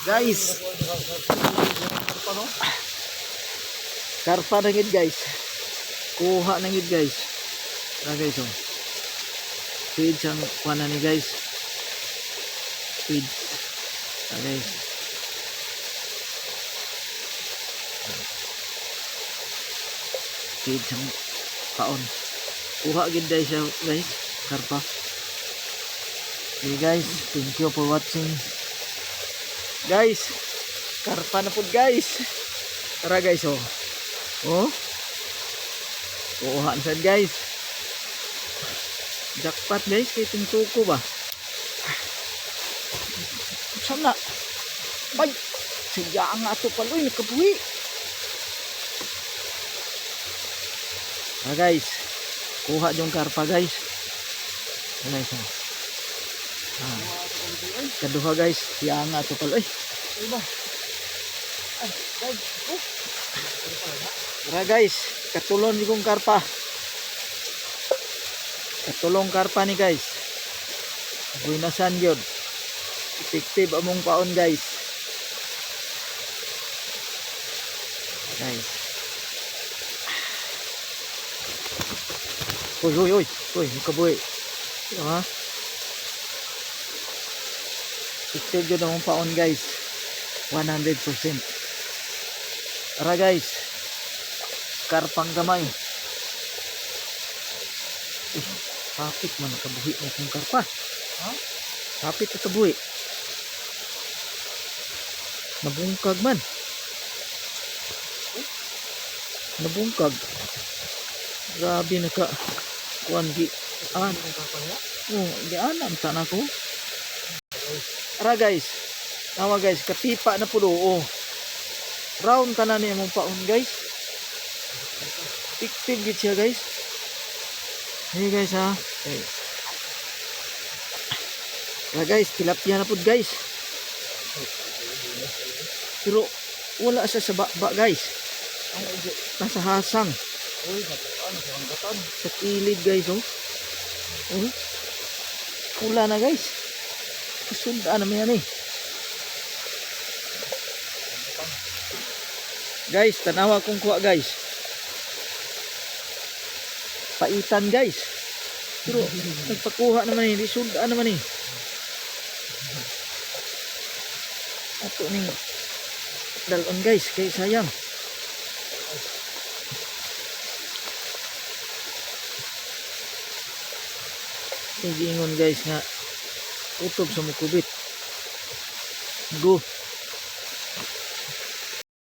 Guys, karpa na gid guys. Kuha na gid guys. Guys oh. Feed sang kuha ni guys. Feed. Guys. Feed sang paon. Kuha gid guys siya guys. Karpa. Okay guys, thank you for watching. Guys, karpa na po guys. Tara guys oh. Oh. Kuha na sad guys. Jackpot guys, kay tuko ba? Sana. Bay. Siya nga ato paloy nakabuhi. Tara guys. Kuha yung karpa guys. Guys oh. Kaduha guys, siya nga ito pala. Diba? Tara guys, katulong ni kong karpa. Katulong karpa ni guys. Buinasan yun. Effective among paon guys. Guys. Uy. Makabuhi. Diba? Effective yun among paon guys. 100%. Tara guys. Karpang gamay. Kapit man nakabuhi na kong karpa. Ha? Kapit na kabuhi. Nabungkag man. Nabungkag. Grabe naka kuan gi. Di anam sana ko. Tara guys. Nawa guys, katipa na pulo. Oh. Round tanan ni among paon guys. Effective gid siya guys. Hey guys ha. Okay. Tara guys, tilapia na pud guys. Pero wala siya sa baba guys. Nasa hasang. Sa kilid guys oh. Oh. Wala na guys. Kasundaan naman yan eh. Guys, tanawa kong kuha guys. Paitan guys. Pero nagpakuha naman eh. Disundaan naman eh. Ato ning dalon guys. Kaya sayang. Hindi ingon guys nga utob sa mukubit. Go.